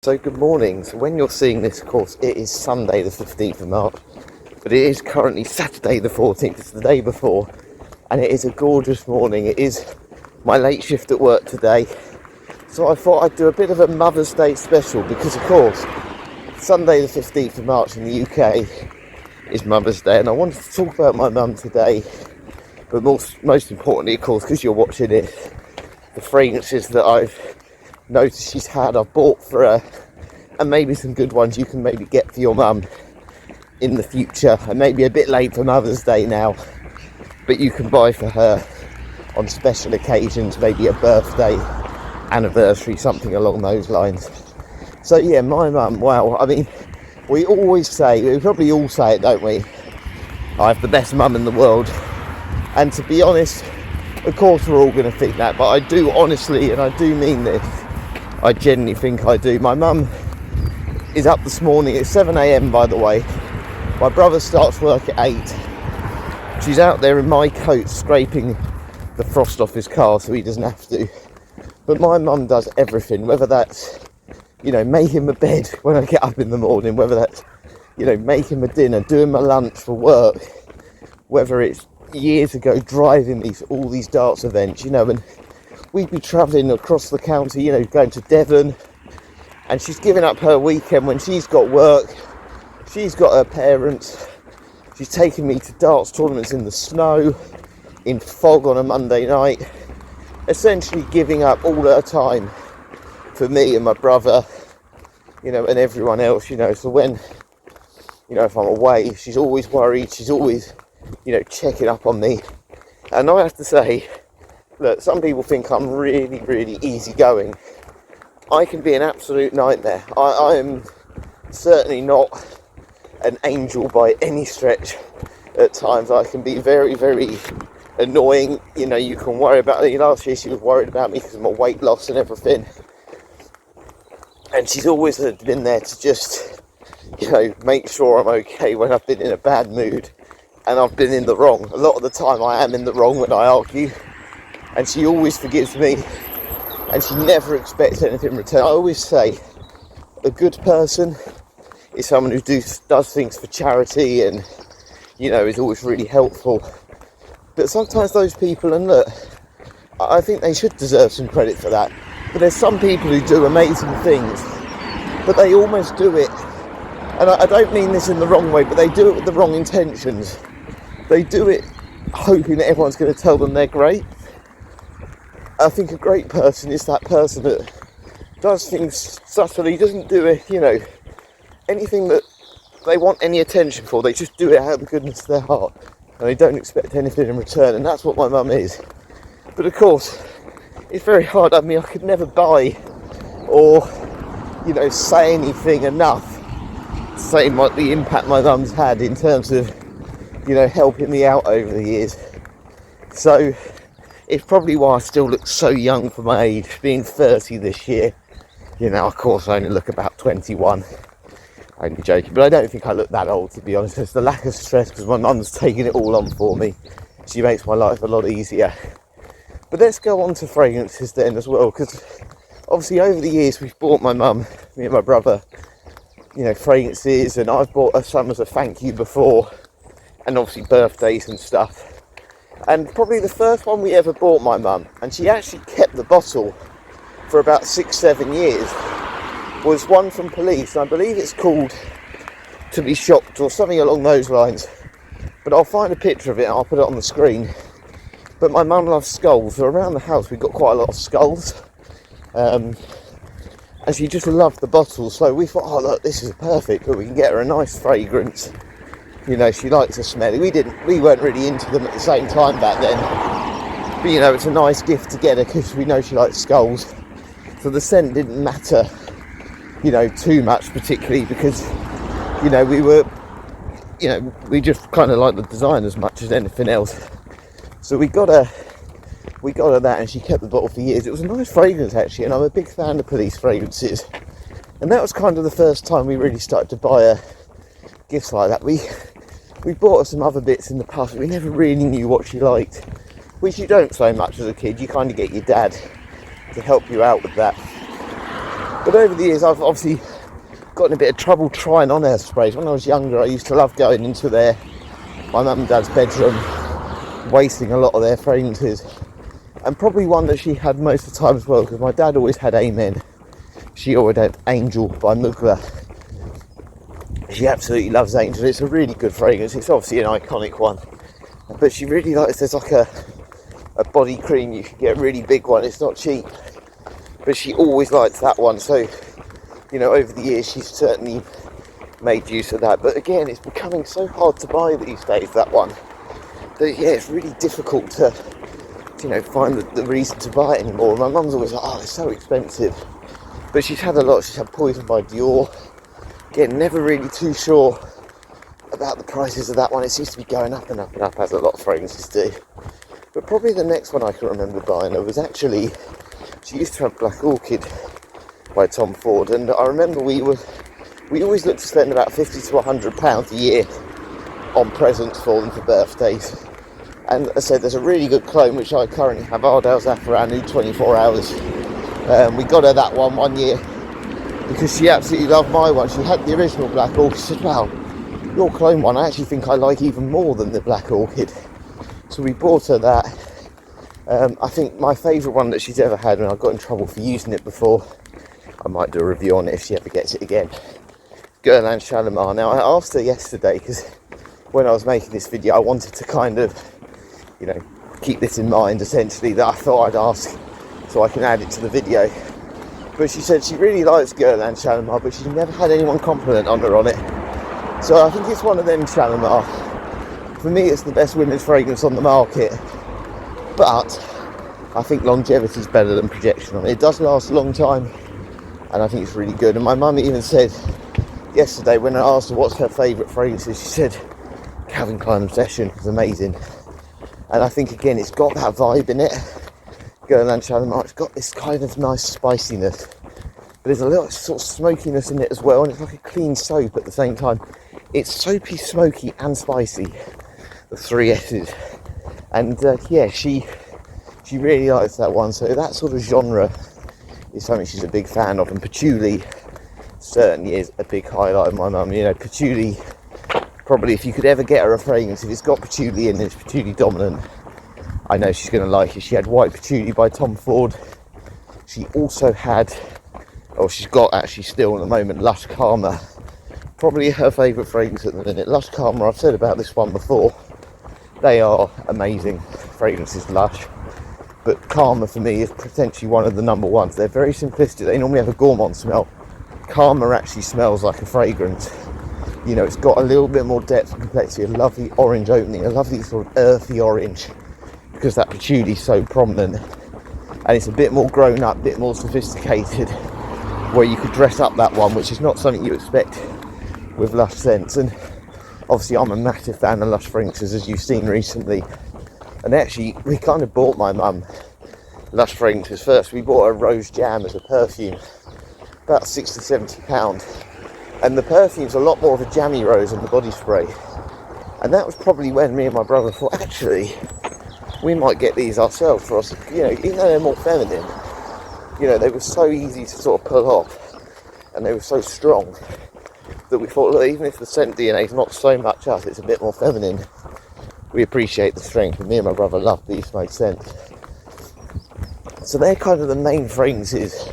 So good morning. So when you're seeing this, of course, it is Sunday the 15th of March, but it is currently Saturday the 14th, it's the day before, and it is a gorgeous morning. It is my late shift at work today, so I thought I'd do a bit of a Mother's Day special because, of course, Sunday the 15th of March in the UK is Mother's Day, and I wanted to talk about my mum today, but most importantly, of course, because you're watching it, the fragrances that I've noticed she's had, I've bought for her, and maybe some good ones you can maybe get for your mum in the future, and maybe a bit late for Mother's Day now, but you can buy for her on special occasions, maybe a birthday, anniversary, something along those lines. So yeah, my mum, well, I mean, we probably all say it, don't we? I have the best mum in the world, and to be honest, of course we're all going to think that, but I do honestly, and I do mean this, I genuinely think I do. My mum is up this morning at 7 a.m, by the way. My brother starts work at 8. She's out there in my coat scraping the frost off his car so he doesn't have to. But my mum does everything, whether that's, make him a bed when I get up in the morning, whether that's, make him a dinner, doing my lunch for work, whether it's years ago driving all these darts events, and we'd be travelling across the county, going to Devon, and she's giving up her weekend when she's got work, she's got her parents, she's taking me to darts tournaments in the snow, in fog on a Monday night, essentially giving up all her time for me and my brother, and everyone else, so when, if I'm away, she's always worried, she's always, checking up on me. And I have to say, look, some people think I'm really, really easygoing. I can be an absolute nightmare. I am certainly not an angel by any stretch. At times I can be very, very annoying. You can worry about me. Last year she was worried about me because of my weight loss and everything. And she's always been there to just, make sure I'm okay when I've been in a bad mood. And I've been in the wrong. A lot of the time I am in the wrong when I argue. And she always forgives me. And she never expects anything in return. I always say, a good person is someone who does things for charity and, is always really helpful. But sometimes those people, and look, I think they should deserve some credit for that. But there's some people who do amazing things, but they almost do it, and I don't mean this in the wrong way, but they do it with the wrong intentions. They do it hoping that everyone's going to tell them they're great. I think a great person is that person that does things subtly, doesn't do it, anything that they want any attention for. They just do it out of the goodness of their heart, and they don't expect anything in return, and that's what my mum is. But of course, it's very hard. I mean, I could never buy or, say anything enough saying what the impact my mum's had in terms of, helping me out over the years. So it's probably why I still look so young for my age, being 30 this year. Of course I only look about 21. I'm joking, but I don't think I look that old, to be honest. It's the lack of stress because my mum's taking it all on for me. She makes my life a lot easier. But let's go on to fragrances then as well, because obviously over the years we've bought my mum, me and my brother, fragrances, and I've bought her some as a thank you before, and obviously birthdays and stuff. And probably the first one we ever bought my mum, and she actually kept the bottle for about 6-7 years, was one from Police, and I believe it's called To Be Shocked or something along those lines. But I'll find a picture of it and I'll put it on the screen. But my mum loves skulls, so around the house we've got quite a lot of skulls. And she just loved the bottle, so we thought, oh look, this is perfect, but we can get her a nice fragrance. She likes to smell it. We weren't really into them at the same time back then. But it's a nice gift to get her because we know she likes skulls. So the scent didn't matter, too much particularly because, we just kind of like the design as much as anything else. So we got her that, and she kept the bottle for years. It was a nice fragrance actually, and I'm a big fan of Police fragrances. And that was kind of the first time we really started to buy her gifts like that. We bought her some other bits in the past, but we never really knew what she liked, which you don't so much as a kid. You kind of get your dad to help you out with that. But over the years, I've obviously got in a bit of trouble trying on hairsprays. When I was younger, I used to love going into my mum and dad's bedroom, wasting a lot of their fragrances. And probably one that she had most of the time as well, because my dad always had Amen. She always had Angel by Mugler. She absolutely loves Angel. It's a really good fragrance. It's obviously an iconic one. But she really likes, there's like a body cream, you can get a really big one. It's not cheap. But she always liked that one. So, you know, over the years, she's certainly made use of that. But again, it's becoming so hard to buy these days, that one. That, yeah, it's really difficult to, you know, find the reason to buy it anymore. My mum's always like, oh, it's so expensive. But she's had a lot. She's had Poison by Dior. Again, never really too sure about the prices of that one. It seems to be going up and up and up, as a lot of fragrances do. But probably the next one I can remember buying her was actually, she used to have Black Orchid by Tom Ford, and I remember we always looked to spend about £50 to £100 a year on presents for them for birthdays. And as I said, there's a really good clone which I currently have, Ardell Zaffaranu 24 Hours. We got her that one year because she absolutely loved my one. She had the original Black Orchid. She said, wow, your clone one I actually think I like even more than the Black Orchid. So we bought her that. I think my favourite one that she's ever had, and I got in trouble for using it before, I might do a review on it if she ever gets it again, Guerlain Shalimar. Now, I asked her yesterday, because when I was making this video, I wanted to kind of, you know, keep this in mind, essentially, that I thought I'd ask so I can add it to the video. But she said she really likes Guerlain Shalimar, but she's never had anyone compliment on her on it. So I think it's one of them Shalimar. For me, it's the best women's fragrance on the market. But I think longevity is better than projection on it. It does last a long time, and I think it's really good. And my mum even said yesterday, when I asked her what's her favourite fragrances, she said Calvin Klein Obsession is amazing. And I think, again, it's got that vibe in it. Guerlain Shalimar, it's got this kind of nice spiciness, but there's a little sort of smokiness in it as well, and it's like a clean soap at the same time. It's soapy, smoky and spicy, the three S's. And yeah, she really likes that one. So that sort of genre is something she's a big fan of, and patchouli certainly is a big highlight of my mum. You know, patchouli, probably if you could ever get her a fragrance, if it's got patchouli in it, it's patchouli dominant, I know she's going to like it. She had White Patchouli by Tom Ford. She also had, or she's got actually still at the moment, Lush Karma. Probably her favourite fragrance at the minute. Lush Karma, I've said about this one before. They are amazing fragrances, Lush. But Karma for me is potentially one of the number ones. They're very simplistic. They normally have a gourmand smell. Karma actually smells like a fragrance. You know, it's got a little bit more depth and complexity, a lovely orange opening, a lovely sort of earthy orange, because that patchouli is so prominent. And it's a bit more grown up, a bit more sophisticated, where you could dress up that one, which is not something you expect with Lush scents. And obviously I'm a massive fan of Lush fragrances, as you've seen recently. And actually, we kind of bought my mum Lush fragrances first. We bought a Rose Jam as a perfume, about £60 to £70. And the perfume's a lot more of a jammy rose than the body spray. And that was probably when me and my brother thought, actually, we might get these ourselves for us. You know, even though they're more feminine, you know, they were so easy to sort of pull off, and they were so strong, that we thought, look, even if the scent DNA is not so much us, it's a bit more feminine, we appreciate the strength. And me and my brother love Beast Mode scents. So they're kind of the main fragrances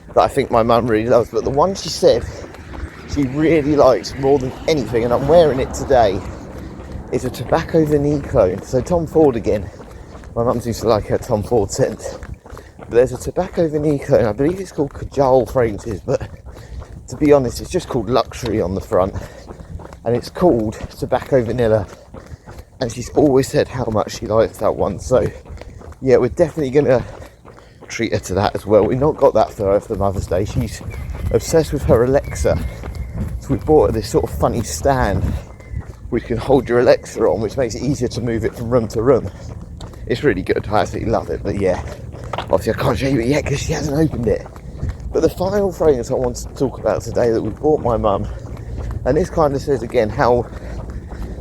that I think my mum really loves. But the one she said she really likes more than anything, and I'm wearing it today, is a Tobacco Vanille clone. So Tom Ford again. My mum's used to like her Tom Ford scent. But there's a Tobacco Vanille clone. I believe it's called Kajal Fragrances, but to be honest, it's just called Luxury on the front. And it's called Tobacco Vanilla. And she's always said how much she likes that one. So yeah, we're definitely going to treat her to that as well. We've not got that for her for Mother's Day. She's obsessed with her Alexa. So we bought her this sort of funny stand which can hold your Alexa on, which makes it easier to move it from room to room. It's really good. I absolutely love it. But yeah, obviously I can't show you it yet because she hasn't opened it. But the final fragrance I wanted to talk about today that we bought my mum, and this kind of says again how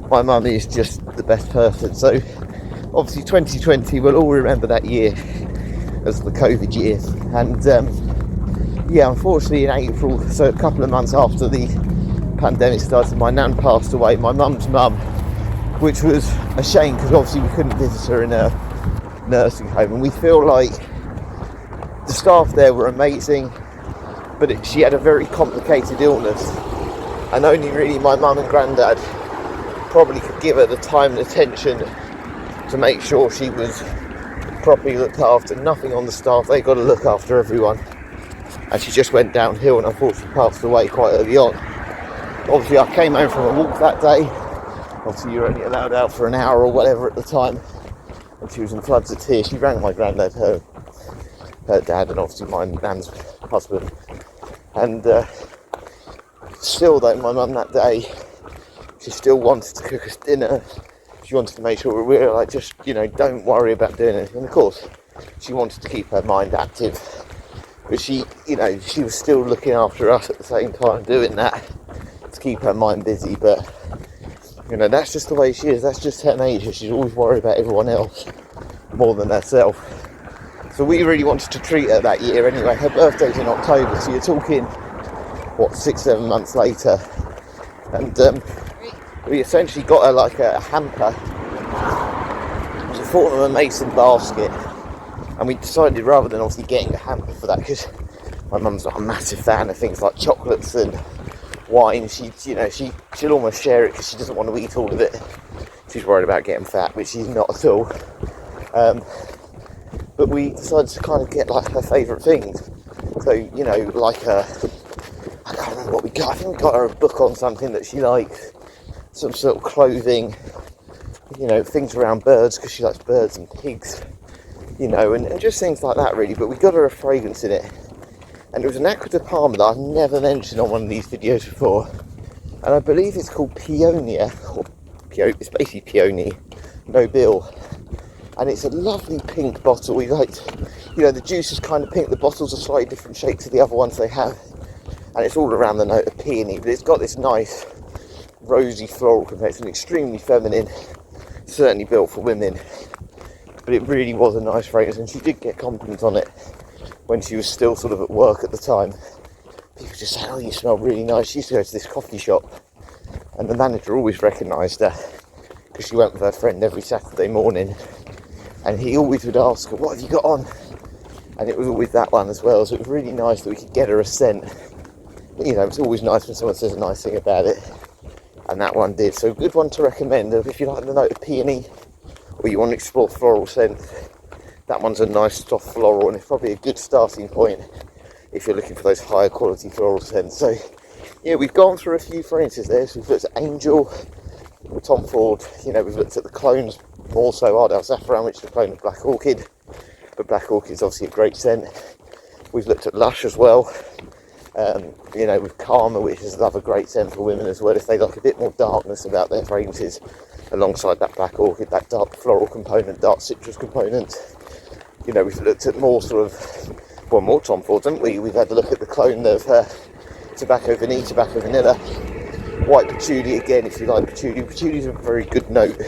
my mum is just the best person. So obviously 2020, we'll all remember that year as the COVID year, and yeah, unfortunately in April, so a couple of months after the pandemic started, my nan passed away, my mum's mum, which was a shame because obviously we couldn't visit her in a nursing home, and we feel like the staff there were amazing, but she had a very complicated illness, and only really my mum and granddad probably could give her the time and attention to make sure she was properly looked after. Nothing on the staff, they got to look after everyone, and she just went downhill and unfortunately passed away quite early on. Obviously I came home from a walk that day, obviously you're only allowed out for an hour or whatever at the time, and she was in floods of tears. She rang my granddad, her dad, and obviously my nan's husband, and still though my mum that day, she still wanted to cook us dinner. She wanted to make sure we were like, just, you know, don't worry about doing anything. And of course she wanted to keep her mind active, but she, you know, she was still looking after us at the same time, doing that to keep her mind busy. But you know, that's just the way she is, that's just her nature. She's always worried about everyone else more than herself. So we really wanted to treat her that year anyway. Her birthday's in October, so you're talking, what, 6-7 months later. And we essentially got her like a hamper. It was a form of a mason basket. And we decided, rather than obviously getting a hamper for that, because my mum's not a massive fan of things like chocolates and wine, she'll almost share it because she doesn't want to eat all of it. She's worried about getting fat, which she's not at all. But we decided to kind of get like her favourite things. So, you know, like I can't remember what we got. I think we got her a book on something that she likes, some sort of clothing, you know, things around birds because she likes birds and pigs, you know, and just things like that really. But we got her a fragrance in it, and it was an Acqua di Parma that I've never mentioned on one of these videos before, and I believe it's called Peony, or it's basically Peony Nobile. And it's a lovely pink bottle. We liked, you know, the juice is kind of pink, the bottle's a slightly different shape to the other ones they have, and it's all around the note of peony, but it's got this nice rosy floral complexion, extremely feminine, certainly built for women, but it really was a nice fragrance. And she did get compliments on it when she was still sort of at work at the time. People just said, oh, you smell really nice. She used to go to this coffee shop, and the manager always recognised her because she went with her friend every Saturday morning. And he always would ask her, what have you got on? And it was always that one as well. So it was really nice that we could get her a scent. You know, it's always nice when someone says a nice thing about it. And that one did. So a good one to recommend. If you like the note of peony, or you want to explore floral scent, that one's a nice soft floral, and it's probably a good starting point if you're looking for those higher quality floral scents. So yeah, we've gone through a few fragrances there. So we've looked at Angel, Tom Ford, you know, we've looked at the clones, more so Ardell Saffron, which is a clone of Black Orchid, but Black Orchid is obviously a great scent. We've looked at Lush as well, you know, with Karma, which is another great scent for women as well, if they like a bit more darkness about their fragrances, alongside that Black Orchid, that dark floral component, dark citrus component. You know, we've looked at more sort of, well, more Tom Fords, haven't we? We've had a look at the clone of Tobacco Vanilla, Tobacco Vanilla, White Patchouli again, if you like patchouli. Patchouli is a very good note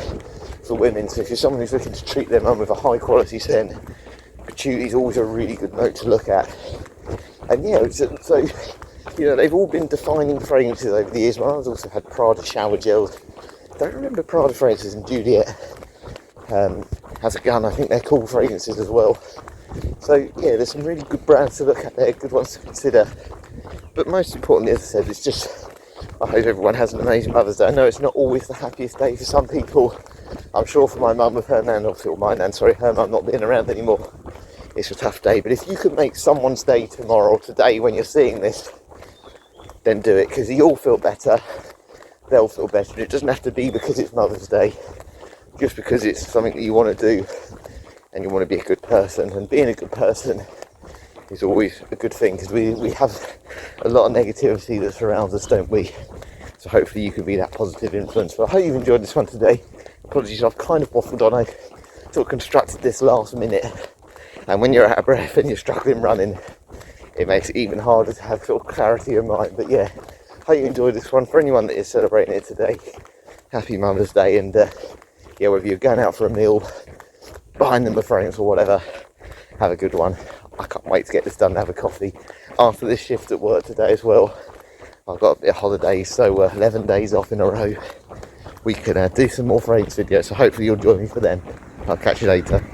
for women, so if you're someone who's looking to treat their mum with a high quality scent, patchouli is always a really good note to look at. And yeah, so you know, they've all been defining fragrances over the years. Mum's also had Prada shower gels. Don't remember Prada fragrances, and Juliet has a gun. I think they're cool fragrances as well. So yeah, there's some really good brands to look at there, good ones to consider. But most importantly, as I said, it's just, I hope everyone has an amazing Mother's Day. I know it's not always the happiest day for some people. I'm sure for my mum with her nan, obviously, or my nan, sorry, her mum not being around anymore, it's a tough day. But if you could make someone's day tomorrow or today when you're seeing this, then do it, because you'll feel better, they'll feel better. It doesn't have to be because it's Mother's Day, just because it's something that you want to do and you want to be a good person. And being a good person is always a good thing, because we have a lot of negativity that surrounds us, don't we? So hopefully you can be that positive influence. But I hope you've enjoyed this one today. Apologies, I've kind of waffled on. I sort of constructed this last minute, and when you're out of breath and you're struggling running, it makes it even harder to have sort of clarity of mind. But yeah, hope you enjoyed this one. For anyone that is celebrating it today, happy Mother's Day. And yeah, whether you're going out for a meal, buying them a fragrance or whatever, have a good one. I can't wait to get this done and have a coffee after this shift at work today as well. I've got a bit of holidays, so 11 days off in a row. We can do some more frames videos, so hopefully you'll join me for them. I'll catch you later.